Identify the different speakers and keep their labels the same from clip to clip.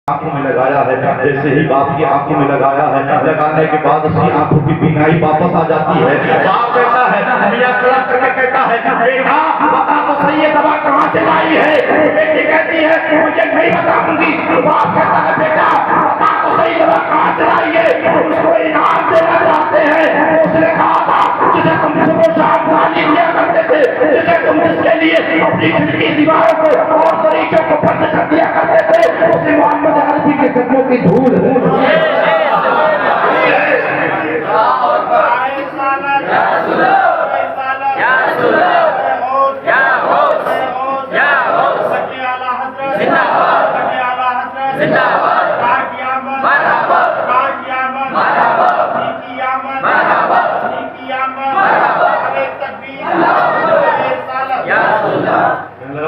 Speaker 1: आंखों में लगाया है, जैसे ही बाप की आंखों में लगाया है, लगाने के बाद उसकी आंखों की बीनाई वापस आ जाती है। बाप कहता है, मियां तड़प करके कहता है, बेटा बता तो सही ये दवा कहाँ से लाई है? बेटी कहती है, मुझे नहीं बताऊंगी। बाप कहता है, बेटा बता तो सही दवा कहाँ से लाई है? उसको इनाम देना चाहते हैं। उसने कहा था, जिसे तुम सुबह शाम गाली दिया करते थे, जिसे तुम जिसके लिए अपनी खिड़की दीवारों को और तरीकों को बंद कर दिया करते थे, उसे मोहम्मद अरबी के कदमों की धूल है।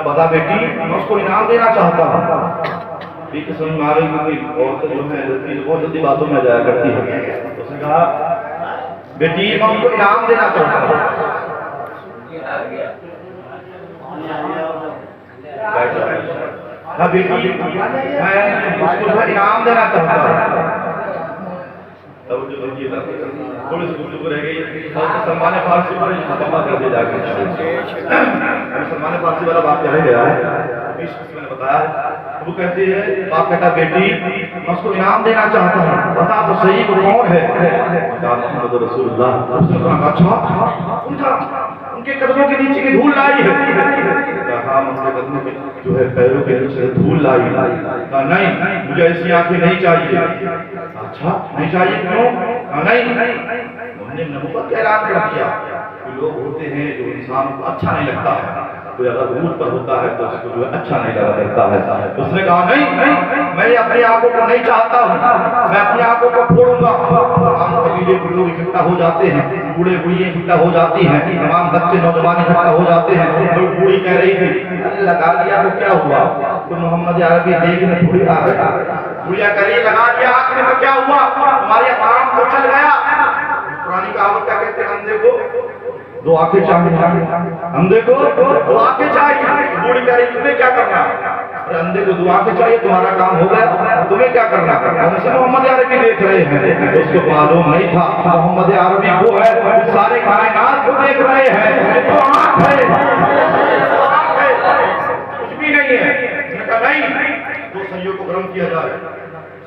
Speaker 1: बता बेटी, मैं उसको इनाम देना चाहता हूँ। ठीक समझ में आ रही, क्योंकि औरतें जो है बहुत जल्दी बातों में जाया करती है। उसने कहा, बेटी मैं उसको इनाम देना चाहता हूँ। हाँ बेटी, मैं उसको इनाम देना चाहता हूँ। थोड़ी सी गुफ्तगू रह गई। सलमान फारसी पर मुकम्मल कर दिया जाकर सलमान फारसी वाला बात कह गया है, मैंने बताया। वो कहती है, बाप कहता, बेटी मैं उसको इनाम देना चाहता हूँ, बता तो सही वो कौन है? मोहम्मद रसूलुल्लाह। उसने कहा, अच्छा उनके कदमों के नीचे की धूल लाई है? हाँ, उनके कदमों के जो है पैरों के नीचे धूल लाई। कहा नहीं, मुझे ऐसी आंखें नहीं चाहिए। अच्छा नहीं चाहिए, क्यों? नहीं, हमने नबूवत का ऐलान कर दिया। लोग होते हैं जो इंसान को अच्छा नहीं लगता है, कोई अगर रूट पर होता है तो उसको जो है अच्छा नहीं लगा करता है। उसने कहा नहीं, मैं अपनी आंखों को नहीं चाहता हूँ, मैं अपनी आंखों को फोड़ूंगा। तमाम कबीले के लोग इकट्ठा हो जाते हैं, बूढ़े बुढ़ियाँ इकट्ठा हो जाती हैं, तमाम बच्चे नौजवान इकट्ठा हो जाते हैं। तो बूढ़ी कह रही थी, लगा लिया तो क्या हुआ? तो मोहम्मद अरबी देखने थोड़ी आ गया। बुढ़िया कह रही, लगा लिया आंख में तो क्या हुआ? हमारे काम तो चल गया। पुरानी कहावत क्या कहते हैं, अंधे को दो आंखें चाहिए, अंधे को दो आंखें चाहिए। बूढ़ी कह रही, तुम्हें क्या करना? अंधे को दो आंखें चाहिए, तुम्हारा काम हो गया, तुम्हें क्या करना? हमसे मोहम्मद अरबी देख रहे हैं। उसको मालूम नहीं था मोहम्मद अरबी वो है, सारे कायनात को देख रहे हैं। तो आंख है, कुछ भी नहीं है। नहीं, दो सैयों को गर्म किया जाए,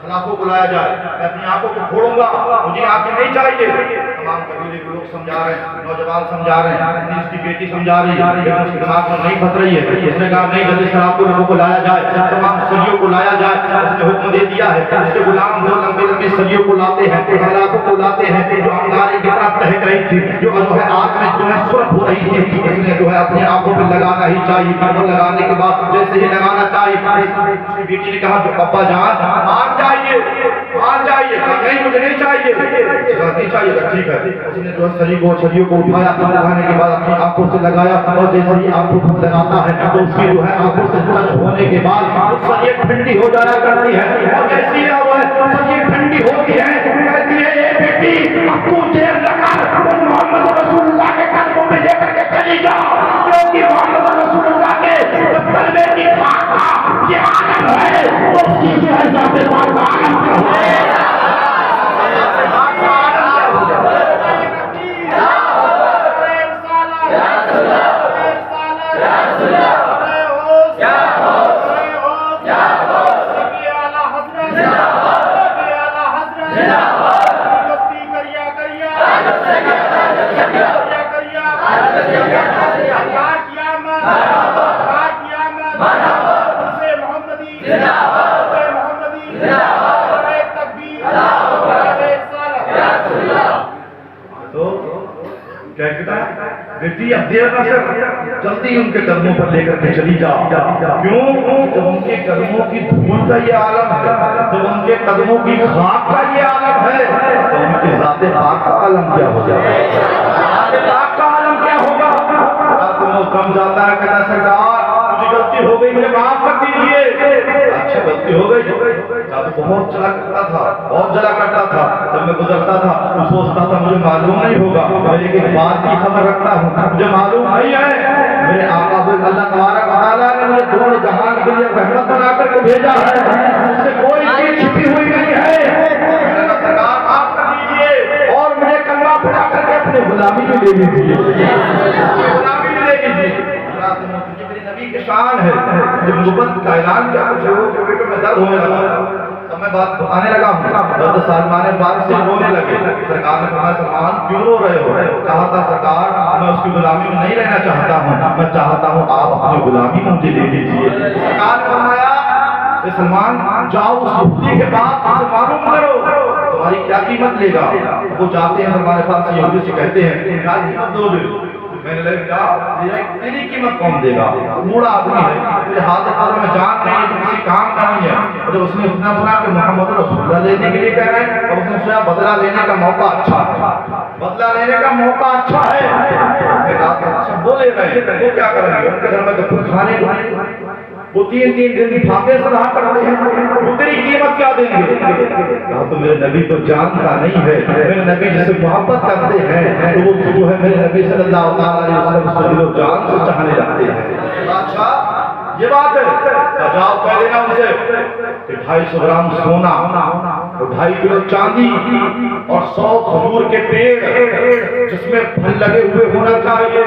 Speaker 1: सलाखों को लाया जाए, मैं अपनी आंखों को फोड़ूंगा, मुझे आंखें नहीं चाहिए। तमाम कबीले के लोग समझा रहे हैं, नौजवान समझा रहे हैं, इसकी बेटी समझा रही है, लेकिन उसके दिमाग में नहीं फंस रही है। उसने कहा नहीं, जल्दी सलाखों को लाया जाए, तमाम सरियों को लाया जाए। उसने हुक्म दे दिया है, उसके गुलाम जो लंबी लंबी सरियों को लाते हैं, सलाखों को लाते हैं, जो अंगारे की तरफ तहक रही थी, जो है आग में जो है सुर्ख हो रही थी, उसने जो है अपनी आंखों पर लगाना ही चाहिए। और लगाने के बाद जैसे ही लगाना चाहिए, बेटी ने कहा, जो पापा जान मान जाइए, मान जाइए। नहीं, मुझे नहीं चाहिए। नहीं चाहिए, ठीक है। उसने जो सरियों को उठाया, उठाने के बाद अपनी आंखों से लगाया, और जैसे ही आंखों को लगाता है तो उसकी जो है आंखों से टच होने के बाद सरिये ठंडी हो जाया करती है। और जैसे ही सरिये ठंडी होती है, कहती है, ये बेटी अब तू देर लगा मोहम्मद रसूलुल्लाह के कदमों में लेकर के चली जा, क्योंकि मोहम्मद रसूलुल्लाह के कलमे की भाषा ये आलम है, उसकी जो है जाते बार आलम है। बेटी अब देर न कर, जल्दी उनके कदमों पर लेकर के चली जाओ। क्यों? जब उनके कदमों की धूल का ये आलम है, जब उनके कदमों की खाक का ये आलम है, तो उनके ज़ाते पाक का आलम क्या हो जाएगा? ज़ाते पाक का आलम क्या होगा? तुम कम जाता है, कहता सरकार मुझे गलती हो गई, मुझे माफ कर दीजिए। अच्छा गलती हो गई, बहुत चला करता था, बहुत जला करता था। जब मैं गुजरता था तो सोचता था मुझे मालूम नहीं होगा, लेकिन बात की खबर रखता हूँ, मुझे मालूम नहीं है। मेरे आका अल्लाह तबारक व तआला ने मुझे दोनों जहान के लिए रहमत बना करके भेजा है, मुझसे कोई गुलामी में ले लीजिए, गुलामी में ले लीजिए। मेरे नबी की शान है। जब नबूवत का ऐलान किया कुछ लोगों के पेटों में दर्द होने लगा, तब मैं बात बताने लगा हूँ। तो सलमान फारसी रोने लगे। सरकार ने फरमाया सलमान क्यों रो रहे हो? कहा था सरकार मैं उसकी गुलामी में नहीं रहना चाहता हूँ, मैं चाहता हूँ आप अपनी गुलामी मुझे दे दीजिए। सरकार ने फरमाया सलमान जाओ उस यहूदी के पास उसे मालूम करो तुम्हारी क्या कीमत लेगा। वो जाते हैं सलमान फारसी यहूदी से कहते हैं क्या कीमत दोगे? मैंने लगा तेरी कीमत कौन देगा? बूढ़ा आदमी है, तेरे हाथ पैरों में जान नहीं है, किसी काम का नहीं है। तो उसने इतना सुना कि मोहम्मद रसूलुल्लाह लेने के लिए कह रहे हैं, अब उसने सोचा बदला लेने का मौका अच्छा है, बदला लेने का मौका अच्छा है। उसने कहा अच्छा वो ले रहे हैं, वो क्या करेंगे? उनके घर में तो कुछ खाने को वो 3-3 दिन फाके से रहा करते हैं, वो तेरी कीमत क्या देंगे? कहा तो मेरे नबी को जानता नहीं है, मेरे नबी जिससे मोहब्बत करते हैं तो वो जो है मेरे नबी सल्लल्लाहु अलैहि वसल्लम उसको दिलो जान से चाहने लगते हैं। अच्छा ये बात है, जाओ कह देना उनसे कि 250 ग्राम सोना और 2.5 किलो चांदी और 100 खजूर के पेड़ जिसमें फल लगे हुए होना चाहिए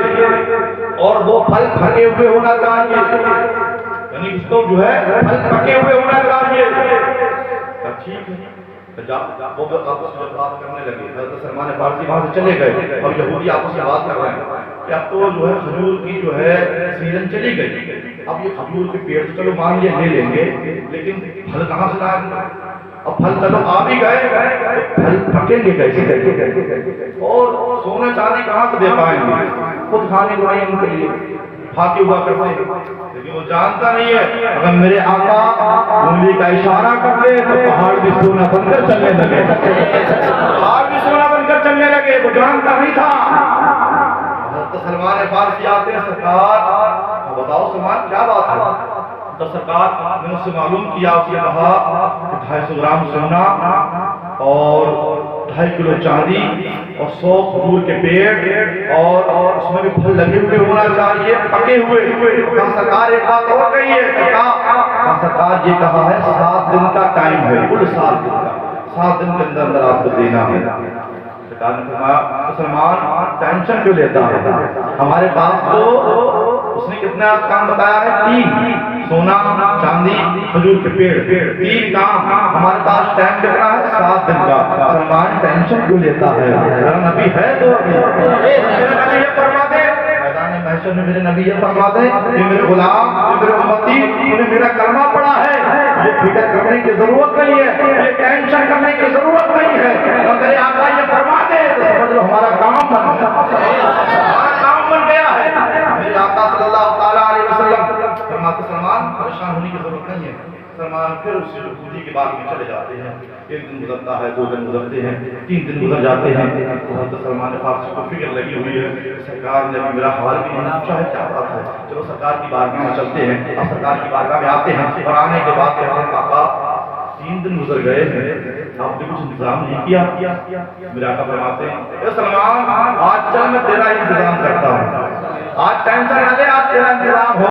Speaker 1: और वो फल फले हुए होना चाहिए, यानी उसको जो है फल पके हुए होना चाहिए। ठीक है वो आपस में बात करने लगे। हज़रत सलमान फारसी वहां से चले गए और यहूदी आपस में बात कर रहे हैं कि अब तो जो है खजूर की जो है सीजन चली गई, अब ये खजूर के पेड़ चलो मान लिया ले लेंगे, लेकिन फल कहाँ से लाएंगे? अब फल चलो आ भी गए, फल पकेंगे कैसे? और सोने चांदी कहाँ से दे पाएंगे? खुद खाने को नहीं उनके लिए फाके हुआ करते हैं, लेकिन वो जानता नहीं है अगर मेरे आका उंगली का इशारा कर दे तो पहाड़ भी सोना बनकर चलने लगे, पहाड़ भी सोना बनकर चलने लगे। वो जानता नहीं था। तो सलमान फारसी आते हैं सरकार बताओ सलमान क्या बात है? तो सरकार मैंने उससे मालूम किया, उसने कहा 250 ग्राम सोना और 2.5 किलो चांदी और 100 खजूर के पेड़ और उसमें भी फल लगे हुए होना चाहिए, पके हुए। कहा सरकार एक बात और कही है? कहा सरकार ये कहा है 7 दिन का टाइम है, कुल 7 दिन का, 7 दिन के अंदर अंदर आपको देना है। सरकार ने कहा सलमान टेंशन क्यों लेता है? हमारे पास तो उसने कितना काम बताया है? 3 सोना चांदी खजूर के पेड़ 3 काम हमारे पास टाइम कितना है? 7 दिन का। सलमान टेंशन क्यों लेता है? नबी है तो मेरे नबी ये फरमा दे, मैदान महशर में मेरे नबी ये फरमा दे कि मेरे गुलाम मेरे उम्मती उन्हें मेरा कलमा पड़ा है, ये फिक्र करने की जरूरत नहीं है, ये टेंशन करने की जरूरत नहीं है। अगर आका ये फरमा दे तो समझ लो हमारा काम बन गया, हमारा काम बन गया है। मेरे आका सल्लल्लाहु अलैहि वसल्लम फरमाते सलमान परेशान होने की जरूरत नहीं है। सलमान फिर उस यहूदी के बाग में चले जाते हैं। 1 दिन गुजरता है, 2 दिन गुजरते हैं, 3 दिन गुजर जाते हैं। तो सलमान फारसी को फिक्र लगी हुई है, सरकार ने मेरा हाल भी नहीं पूछा है क्या बात है। चलो सरकार की बारगाह में चलते हैं। अब सरकार की बारगाह में आते हैं और आने के बाद कहते हैं पापा 3 दिन गुजर गए हैं, आपने कुछ इंतजाम नहीं किया। मेरे आका फरमाते हैं सलमान आज चल मैं तेरा इंतजाम करता हूँ, आज टेंशन ना ले, आज तेरा इंतजाम हो।